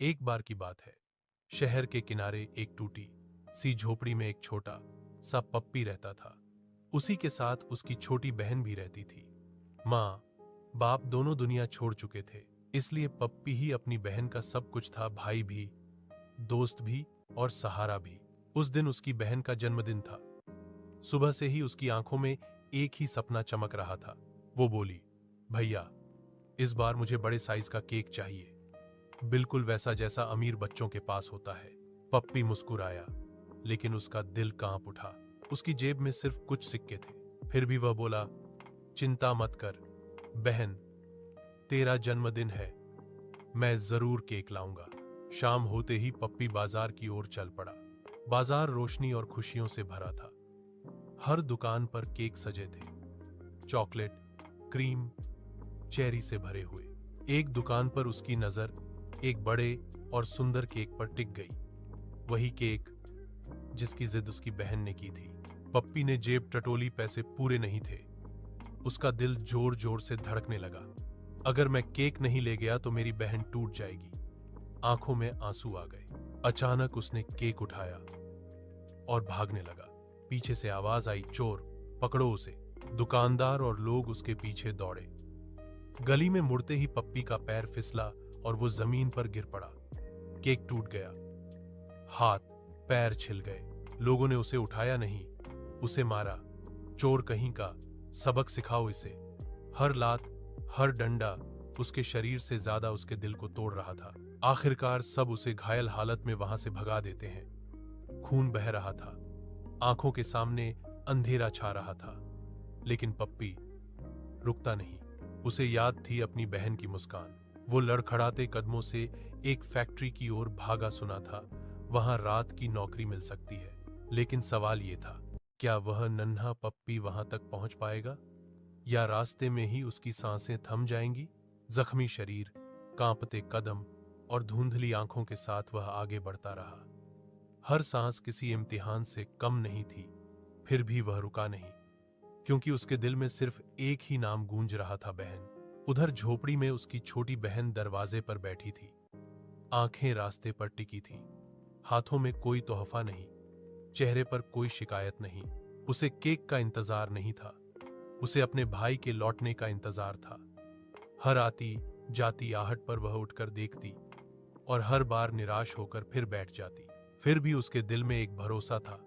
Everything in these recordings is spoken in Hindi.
एक बार की बात है। शहर के किनारे एक टूटी सी झोपड़ी में एक छोटा सा पप्पी रहता था। उसी के साथ उसकी छोटी बहन भी रहती थी। माँ बाप दोनों दुनिया छोड़ चुके थे, इसलिए पप्पी ही अपनी बहन का सब कुछ था, भाई भी, दोस्त भी और सहारा भी। उस दिन उसकी बहन का जन्मदिन था। सुबह से ही उसकी आंखों में एक ही सपना चमक रहा था। वो बोली, भैया, इस बार मुझे बड़े साइज का केक चाहिए, बिल्कुल वैसा जैसा अमीर बच्चों के पास होता है। पप्पी मुस्कुराया, लेकिन उसका दिल कांप उठा। उसकी जेब में सिर्फ कुछ सिक्के थे। फिर भी वह बोला, चिंता मत कर बहन, तेरा जन्मदिन है, मैं जरूर केक लाऊंगा। शाम होते ही पप्पी बाजार की ओर चल पड़ा। बाजार रोशनी और खुशियों से भरा था। हर दुकान पर केक सजे थे, चॉकलेट, क्रीम, चेरी से भरे हुए। एक दुकान पर उसकी नजर एक बड़े और सुंदर केक पर टिक गई। वही केक जिसकी जिद उसकी बहन ने की थी। पप्पी ने जेब टटोली, पैसे पूरे नहीं थे। उसका दिल जोर जोर से धड़कने लगा। अगर मैं केक नहीं ले गया तो मेरी बहन टूट जाएगी। आंखों में आंसू आ गए। अचानक उसने केक उठाया और भागने लगा। पीछे से आवाज आई, चोर, पकड़ो उसे। दुकानदार और लोग उसके पीछे दौड़े। गली में मुड़ते ही पप्पी का पैर फिसला और वो जमीन पर गिर पड़ा। केक टूट गया, हाथ पैर छिल गए। लोगों ने उसे उठाया नहीं, उसे मारा। चोर कहीं का, सबक सिखाओ इसे। हर लात, हर डंडा उसके शरीर से ज्यादा उसके दिल को तोड़ रहा था। आखिरकार सब उसे घायल हालत में वहां से भगा देते हैं। खून बह रहा था, आंखों के सामने अंधेरा छा रहा था, लेकिन पप्पी रुकता नहीं। उसे याद थी अपनी बहन की मुस्कान। वो लड़खड़ाते कदमों से एक फैक्ट्री की ओर भागा। सुना था वहां रात की नौकरी मिल सकती है, लेकिन सवाल ये था, क्या वह नन्हा पप्पी वहां तक पहुंच पाएगा, या रास्ते में ही उसकी सांसें थम जाएंगी। जख्मी शरीर, कांपते कदम और धुंधली आंखों के साथ वह आगे बढ़ता रहा। हर सांस किसी इम्तिहान से कम नहीं थी। फिर भी वह रुका नहीं, क्योंकि उसके दिल में सिर्फ एक ही नाम गूंज रहा था, बहन। उधर झोपड़ी में उसकी छोटी बहन दरवाजे पर बैठी थी, आंखें रास्ते पर टिकी थीं। हाथों में कोई तोहफा नहीं, चेहरे पर कोई शिकायत नहीं। उसे केक का इंतजार नहीं था, उसे अपने भाई के लौटने का इंतजार था। हर आती जाती आहट पर वह उठकर देखती और हर बार निराश होकर फिर बैठ जाती। फिर भी उसके दिल में एक भरोसा था,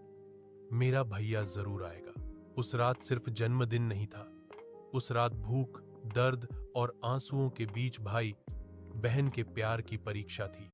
मेरा भैया जरूर आएगा। उस रात सिर्फ जन्मदिन नहीं था, उस रात भूख, दर्द और आंसुओं के बीच भाई बहन के प्यार की परीक्षा थी।